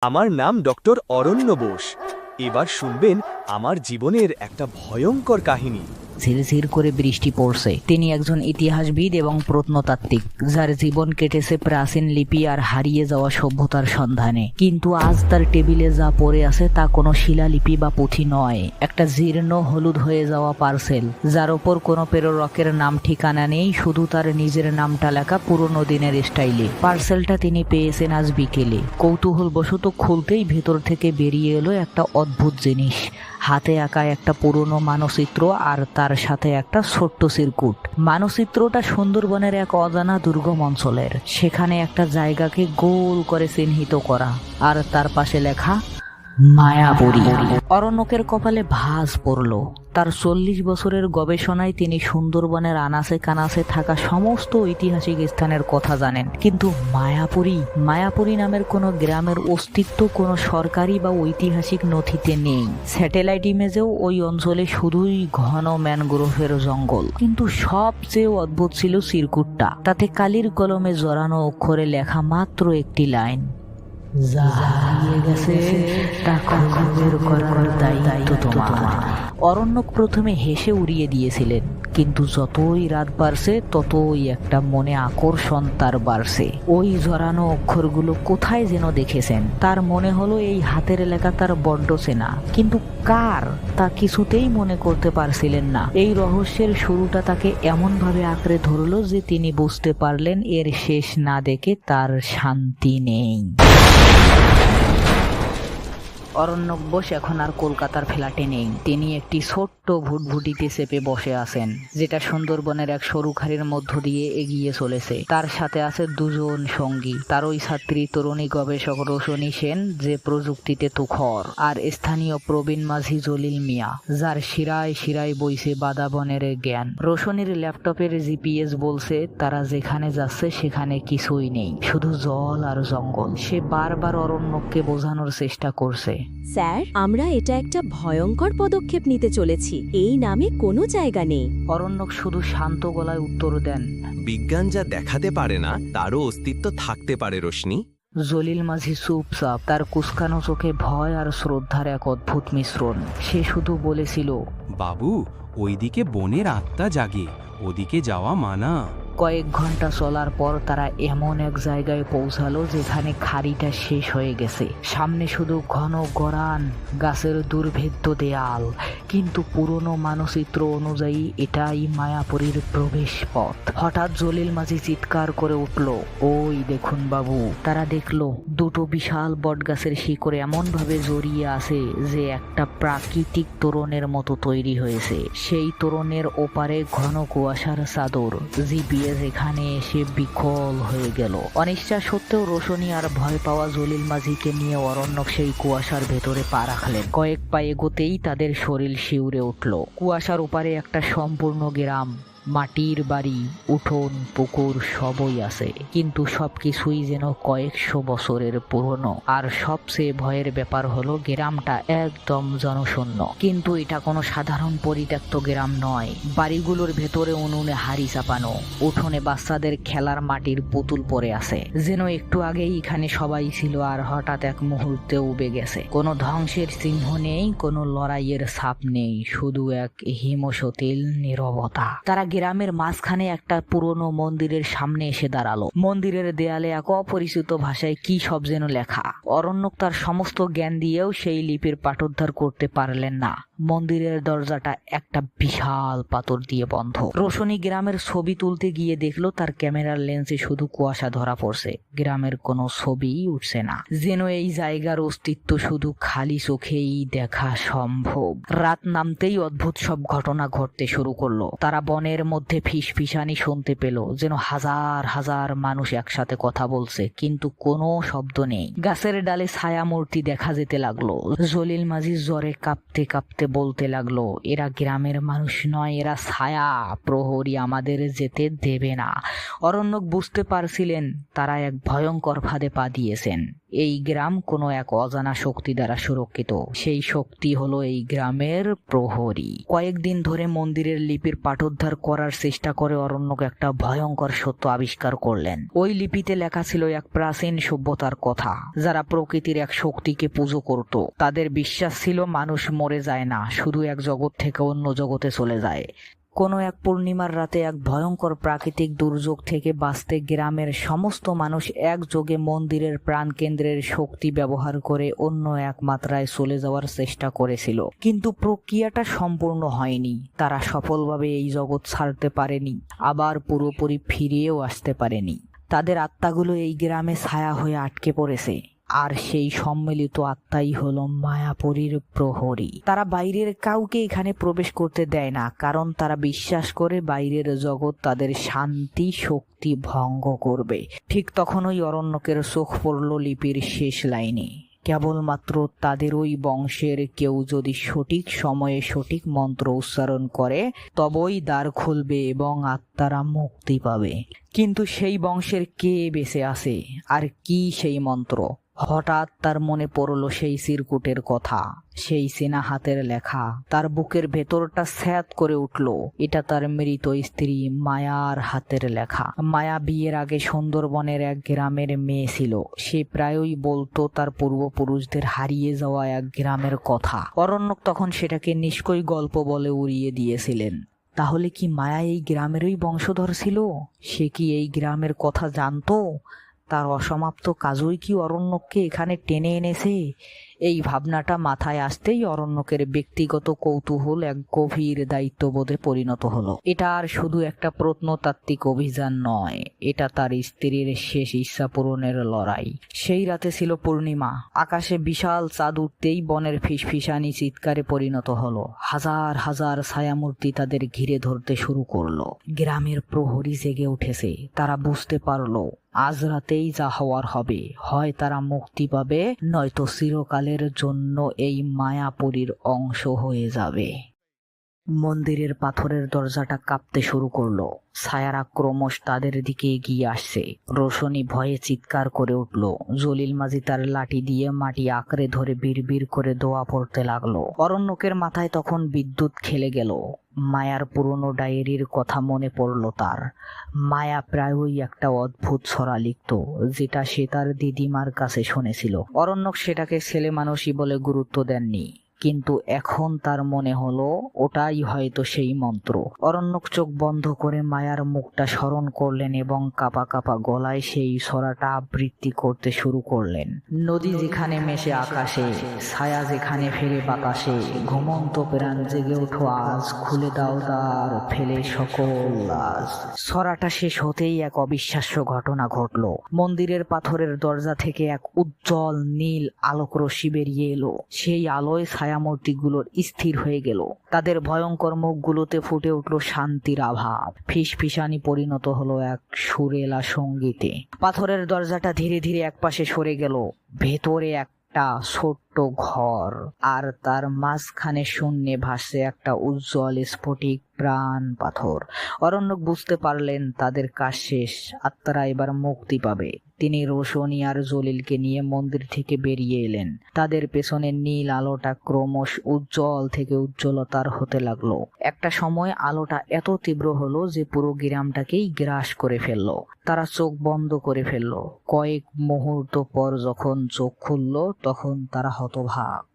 আমার নাম ডক্টর অরণ্য বোস। এবার শুনবেন আমার জীবনের একটা ভয়ঙ্কর কাহিনী। ঝিরঝির করে বৃষ্টি পড়ছে। তিনি একজন ইতিহাসবিদ এবং প্রত্নতাত্ত্বিক, যার জীবন কেটেছে প্রাচীন লিপি আর হারিয়ে যাওয়া সভ্যতার সন্ধানে। কিন্তু আজ তার টেবিলে যা পড়ে আছে তা কোনো শিলালিপি বা পুঁথি নয়, একটা জীর্ণ হলুদ হয়ে যাওয়া পার্সেল, যার ওপর কোনো প্রেরকের নাম ঠিকানা নেই, শুধু তার নিজের নামটা লেখা পুরনো দিনের স্টাইলে। পার্সেলটা তিনি পেয়েছেন আজ বিকেলে। কৌতূহলবশত খুলতেই ভেতর থেকে বেরিয়ে এলো একটা অদ্ভুত জিনিস। হাতে আঁকা একটা পুরনো মানচিত্র আর তার সাথে একটা ছোট্ট চিরকুট। মানচিত্রটা সুন্দরবনের এক অজানা দুর্গম অঞ্চলের। সেখানে একটা জায়গাকে গোল করে চিহ্নিত করা, আর তার পাশে লেখা মায়াপুরী। অরণ্যকের কপালে ভাঁজ পড়ল। তার 40 বছরের গবেষণায় তিনি সুন্দরবনের আনাচে কানাচে থাকা সমস্ত ঐতিহাসিক স্থানের কথা জানেন, কিন্তু মায়াপুরী নামের কোনো গ্রামের অস্তিত্ব কোনো সরকারি বা ঐতিহাসিক নথিতে নেই। স্যাটেলাইট ইমেজেও ওই অঞ্চলে শুধুই ঘন ম্যানগ্রোভের জঙ্গল। কিন্তু সবচেয়ে অদ্ভুত ছিল চিরকুটটা। তাতে কালির কলমে জড়ানো অক্ষরে লেখা মাত্র একটি লাইন, যা হারিয়ে গেছে তা খুঁজে বের করার দায়িত্ব তোমার। অরণ্যক প্রথমে হেসে উড়িয়ে দিয়েছিলেন, কিন্তু যতই রাত বাড়ছে ততই একটা মনে আকর্ষণ তার বাড়ছে। ওই জড়ানো অক্ষরগুলো কোথায় যেন দেখেছেন। তার মনে হলো এই হাতের লেখা তার বড্ড চেনা, কিন্তু কার তা কিছুতেই মনে করতে পারছিলেন না। এই রহস্যের শুরুটা তাকে এমনভাবে আঁকড়ে ধরলো যে তিনি বুঝতে পারলেন এর শেষ না দেখে তার শান্তি নেই। অরণ্যক বোস এখন আর কলকাতার ফ্ল্যাটে নেই। তিনি একটি ছোট্ট ভুটভুটিতে চেপে বসে আছেন, যেটা সুন্দরবনের এক সরু খাড়ির মধ্য দিয়ে এগিয়ে চলেছে। তার সাথে আছে দুজন সঙ্গী, তার ওই ছাত্রী তরুণী গবেষক রোশনী সেন, যে প্রযুক্তিতে তুখর, আর স্থানীয় প্রবীণ মাঝি জলিল মিয়া, যার শিরায় শিরায় বইছে বাদাবনের জ্ঞান। রোশনীর ল্যাপটপের জিপিএস বলছে তারা যেখানে যাচ্ছে সেখানে কিছুই নেই, শুধু জল আর জঙ্গল। সে বারবার অরণ্যককে বোঝানোর চেষ্টা করছে, স্যার, আমরা এটা একটা ভয়ঙ্কর পদক্ষেপ নিতে চলেছি। এই নামে কোনো জায়গা নেই। অরণ্যক শুধু শান্ত গলায় উত্তর দেন, বিজ্ঞান যা দেখাতে পারে না তারও অস্তিত্ব থাকতে পারে রোশনি। জলিল মাঝি চুপচাপ, তার কুচকানো চোখে ভয় আর শ্রদ্ধার এক অদ্ভুত মিশ্রণ। সে শুধু বলেছিল, বাবু, ওইদিকে বনের আত্মা জাগে, ওদিকে যাওয়া মানা। কয়েক ঘন্টা চলার পর তারা এমন এক জায়গায় পৌঁছালো যেখানে খাড়িটা শেষ হয়ে গেছে। সামনে শুধু ঘন গড়ান, গাছের দুর্ভেদ্য দেয়াল, কিন্তু পুরনো মানচিত্র অনুযায়ী এটাই মায়াপুরীর প্রবেশ পথ। হঠাৎ জলিল মাঝি চিৎকার করে উঠল, ওই দেখুন বাবু। তারা দেখলো দুটো বিশাল বটগাছের শিকড় এমন ভাবে জড়িয়ে আছে যে একটা প্রাকৃতিক তোরণের মতো তৈরি হয়েছে। সেই তোরণের ওপারে ঘন কুয়াশার চাদর। জিপিএস এখানে এসে বিকল হয়ে গেল। অনিশ্চয় সত্ত্বেও রোশনী আর ভয় পাওয়া জলিল মাঝিকে নিয়ে অরণ্যক সেই কুয়াশার ভেতরে পা রাখলেন। কয়েক পা এগোতেই তাদের শরীর শিউরে উঠল। কুয়াশার ওপারে একটা সম্পূর্ণ গ্রাম, মাটির বাড়ি, উঠোন, পুকুর সবই আছে, কিন্তু সবকিছুই যেন কয়েকশো বছরের পুরনো। আর সবচেয়ে ভয়ের ব্যাপার হলো গ্রামটা একদম জনশূন্য। কিন্তু এটা কোনো সাধারণ পরিত্যক্ত গ্রাম নয়। বাড়িগুলোর ভেতরে উনুনে হাড়ি চাপানো, উঠোনে বাচ্চাদের খেলার মাটির পুতুল পড়ে আছে, যেন একটু আগেই এখানে সবাই ছিল আর হঠাৎ এক মুহূর্তে উবে গেছে। কোনো ধ্বংসের চিহ্ন নেই, কোনো লড়াইয়ের ছাপ নেই, শুধু এক হিমশীতল নীরবতা। তারা গ্রামের মাঝখানে একটা পুরনো মন্দিরের সামনে এসে দাঁড়ালো। মন্দিরের দেয়ালে এক অপরিচিত ভাষায় কি সব যেন লেখা। অরণ্যক তার সমস্ত জ্ঞান দিয়েও সেই লিপির পাঠোদ্ধার করতে পারলেন না। মন্দিরের দরজাটা একটা বিশাল পাথর দিয়ে বন্ধ। রোশনী গ্রামের ছবি তুলতে গিয়ে দেখলো তার ক্যামেরার লেন্সে শুধু কুয়াশা ধরা পড়ছে, গ্রামের কোনো ছবিই উঠছে না। যেন এই জায়গার অস্তিত্ব শুধু খালি চোখেই দেখা সম্ভব। রাত নামতেই অদ্ভুত সব ঘটনা ঘটতে শুরু করলো। তারা বনের মধ্যে ফিসফিসানি শুনতে পেল, যেন হাজার হাজার মানুষ একসাথে কথা বলছে, কিন্তু কোনো শব্দ নেই। গাছের ডালে ছায়া মূর্তি দেখা যেতে লাগলো। জলিল মাঝি জ্বরে কাঁপতে কাঁপতে বলতে লাগলো, এরা গ্রামের মানুষ নয়, এরা ছায়া, প্রহরী আমাদের যেতে দেবে না। অরণ্যক বুঝতে পারছিলেন তারা এক ভয়ঙ্কর ফাঁদে পা দিয়েছেন। এই গ্রাম কোনো এক অজানা শক্তি দ্বারা সুরক্ষিত। সেই শক্তি হলো এই গ্রামের প্রহরী। কয়েকদিন ধরে মন্দিরের লিপির পাঠোদ্ধার করার চেষ্টা করে অরণ্যক একটা ভয়ঙ্কর সত্য আবিষ্কার করলেন। ওই লিপিতে লেখা ছিল এক প্রাচীন সভ্যতার কথা, যারা প্রকৃতির এক শক্তিকে পুজো করত। তাদের বিশ্বাস ছিল মানুষ মরে যায় না, শুধু এক জগৎ থেকে অন্য জগতে চলে যায়। কোনো এক পূর্ণিমার রাতে এক ভয়ঙ্কর প্রাকৃতিক দুর্যোগ থেকে বাঁচতে গ্রামের সমস্ত মানুষ একযোগে মন্দিরের প্রাণকেন্দ্রের শক্তি ব্যবহার করে অন্য এক মাত্রায় চলে যাওয়ার চেষ্টা করেছিল। কিন্তু প্রক্রিয়াটা সম্পূর্ণ হয়নি। তারা সফলভাবে এই জগৎ ছাড়তে পারেনি, আবার পুরোপুরি ফিরেও আসতে পারেনি। তাদের আত্মাগুলো এই গ্রামে ছায়া হয়ে আটকে পড়েছে। আর সেই সম্মিলিত আত্মাই হলো মায়াপুরীর প্রহরী। তারা বাইরের কাউকে এখানে প্রবেশ করতে দেয় না, কারণ তারা বিশ্বাস করে বাইরের জগৎ তাদের শান্তি শক্তি ভঙ্গ করবে। ঠিক তখনই অরণ্যকের চোখ পড়ল লিপির শেষ লাইনে। কেবলমাত্র তাদের ওই বংশের কেউ যদি সঠিক সময়ে সঠিক মন্ত্র উচ্চারণ করে তবেই দ্বার খুলবে এবং আত্মারা মুক্তি পাবে। কিন্তু সেই বংশের কে বেঁচে আছে, আর কি সেই মন্ত্র? হঠাৎ তার মনে পড়ল সেই চিরকুটের কথা, সেই চেনা হাতের লেখা। তার বুকের ভেতরটা স্যাঁত করে উঠল। এটা তার মৃত স্ত্রী মায়ার হাতের লেখা। মায়া বিয়ের আগে সুন্দরবনের এক গ্রামের মেয়ে ছিল। সে প্রায়ই বলতো তার পূর্বপুরুষদের হারিয়ে যাওয়া এক গ্রামের কথা। অরণ্যক তখন সেটাকে নিষ্কই গল্প বলে উড়িয়ে দিয়েছিলেন। তাহলে কি মায়া এই গ্রামেরই বংশধর ছিল? সে কি এই গ্রামের কথা জানতো? তার অসমাপ্ত কাজই কি অরণ্যককে এখানে টেনে এনেছে? এই ভাবনাটা মাথায় আসতেই অরণ্যকের ব্যক্তিগত কৌতূহল এক গভীর দায়িত্ববোধে পরিণত হলো। এটা আর শুধু একটা প্রত্নতাত্ত্বিক অভিযান নয়, এটা তার স্ত্রীর শেষ ইচ্ছা পূরণের লড়াই। সেই রাতে ছিল পূর্ণিমা। আকাশে বিশাল চাঁদ উঠতেই বনের ফিসফিসানি চিৎকারে পরিণত হলো। হাজার হাজার ছায়ামূর্তি তাদের ঘিরে ধরতে শুরু করলো। গ্রামের প্রহরী জেগে উঠেছে। তারা বুঝতে পারলো আজ রাতেই যা হওয়ার হবে। হয় তারা মুক্তি পাবে, নয়তো চিরকালের জন্য এই মায়াপুরীর অংশ হয়ে যাবে। মন্দিরের পাথরের দরজাটা কাঁপতে শুরু করলো। ছায়ারা ক্রমশ তাদের দিকে এগিয়ে আসছে। রোশনি ভয়ে চিৎকার করে উঠল। জলিল মাঝি তার লাঠি দিয়ে মাটি আঁকড়ে ধরে বিড়বিড় করে দোয়া পড়তে লাগলো। অরণ্যকের মাথায় তখন বিদ্যুৎ খেলে গেল। মায়ার পুরনো ডায়েরির কথা মনে পড়ল তার। মায়া প্রায়ই একটা অদ্ভুত ছড়া লিখত, যেটা সে তার দিদিমার কাছে শুনেছিল। অরণ্যক সেটাকে ছেলে মানুষই বলে গুরুত্ব দেননি, কিন্তু এখন তার মনে হলো ওটাই হয়তো সেই মন্ত্র। অরণ্যক চোখ বন্ধ করে মায়ার মুখটা স্মরণ করলেন এবং কাঁপা কাঁপা গলায় সেই ছড়াটা আবৃত্তি করতে শুরু করলেন। নদী যেখানে মেশে আকাশে, ছায়া যেখানে ফেরে বাতাসে, ঘুমন্ত প্রাণ জেগে ওঠো আজ, খুলে দাও দ্বার, ফেলে সকল লাজ। ছড়াটা শেষ হতেই এক অবিশ্বাস্য ঘটনা ঘটল। মন্দিরের পাথরের দরজা থেকে এক উজ্জ্বল নীল আলোক রশ্মি বেরিয়ে এলো। সেই আলোয় ছায়ামূর্তিগুলোর স্থির হয়ে গেল। তাদের ভয়ঙ্কর মুখগুলোতে ফুটে উঠল শান্তির আভা। ফিসফিসানি পরিণত হলো এক সুরেলা সঙ্গীতে। পাথরের দরজাটা ধীরে ধীরে একপাশে সরে গেল। ভেতরে একটা ছোট্ট ঘর, আর তার মাঝখানে শূন্যে ভাসছে একটা উজ্জ্বল স্ফটিক প্রাণ পাথর। অরণ্যক বুঝতে পারলেন তাদের কাজ শেষ। আত্মারা এবার মুক্তি পাবে। তিনি রোশনি আর জলিলকে নিয়ে মন্দির থেকে বেরিয়ে এলেন। তাদের পেছনে নীল আলোটা ক্রমশ উজ্জ্বল থেকে উজ্জ্বলতার হতে লাগলো। একটা সময় আলোটা এত তীব্র হলো যে পুরো গ্রামটাকেই গ্রাস করে ফেললো। তারা চোখ বন্ধ করে ফেললো। কয়েক মুহূর্ত পর যখন চোখ খুলল তখন তারা হতবাক।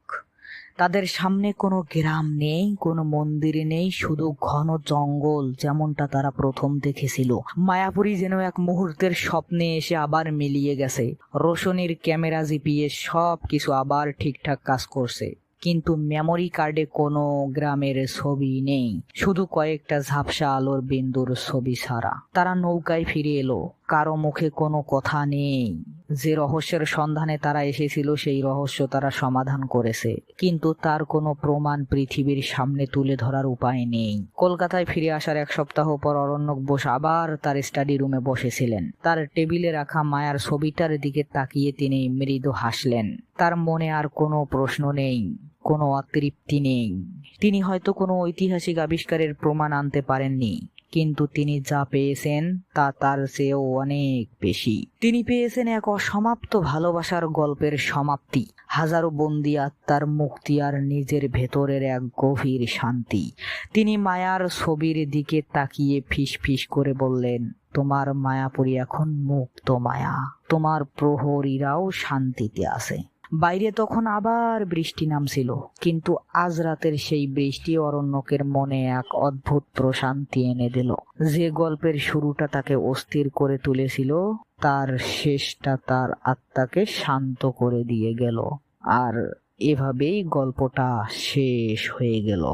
তাদের সামনে কোনো গ্রাম নেই, কোনো মন্দির নেই, শুধু ঘন জঙ্গল, যেমনটা তারা প্রথম দেখেছিল। মায়াপুরী যেন এক মুহূর্তের স্বপ্নে এসে আবার মিলিয়ে গেছে। রোশনির ক্যামেরা জিপিএস সব কিছু আবার ঠিকঠাক কাজ করছে, কিন্তু মেমোরি কার্ডে কোনো গ্রামের ছবি নেই, শুধু কয়েকটা ঝাপসা আলোর বিন্দুর ছবি ছাড়া। তারা নৌকায় ফিরে এলো। কারো মুখে কোনো কথা নেই। যে রহস্যের সন্ধানে তারা এসেছিল সেই রহস্য তারা সমাধান করেছে, কিন্তু তার কোনো প্রমাণ পৃথিবীর সামনে তুলে ধরার উপায় নেই। কলকাতায় ফিরে আসার এক সপ্তাহ পর অরণ্যক বোস আবার তার স্টাডি রুমে বসেছিলেন। তার টেবিলে রাখা মায়ার ছবিটার দিকে তাকিয়ে তিনি মৃদু হাসলেন। তার মনে আর কোনো প্রশ্ন নেই, কোনো অতৃপ্তি নেই। তিনি হয়তো কোনো ঐতিহাসিক আবিষ্কারের প্রমাণ আনতে পারেননি, কিন্তু তিনি যা পেয়েছেন তা তার চেয়েও অনেক বেশি। তিনি পেয়েছেন এক অসমাপ্ত ভালোবাসার গল্পের সমাপ্তি, হাজারো বন্দি আত্মার মুক্তি আর নিজের ভেতরের এক গভীর শান্তি। তিনি মায়ার ছবির দিকে তাকিয়ে ফিসফিস করে বললেন, তোমার মায়াপুরী এখন মুক্ত মায়া, তোমার প্রহরীরাও শান্তিতে আছে। বাইরে তখন আবার বৃষ্টি নামছিল, কিন্তু আজ রাতের সেই বৃষ্টি অরণ্যকের মনে এক অদ্ভুত প্রশান্তি এনে দিল। যে গল্পের শুরুটা তাকে অস্থির করে তুলেছিল, তার শেষটা তার আত্মাকে শান্ত করে দিয়ে গেল। আর এভাবেই গল্পটা শেষ হয়ে গেল।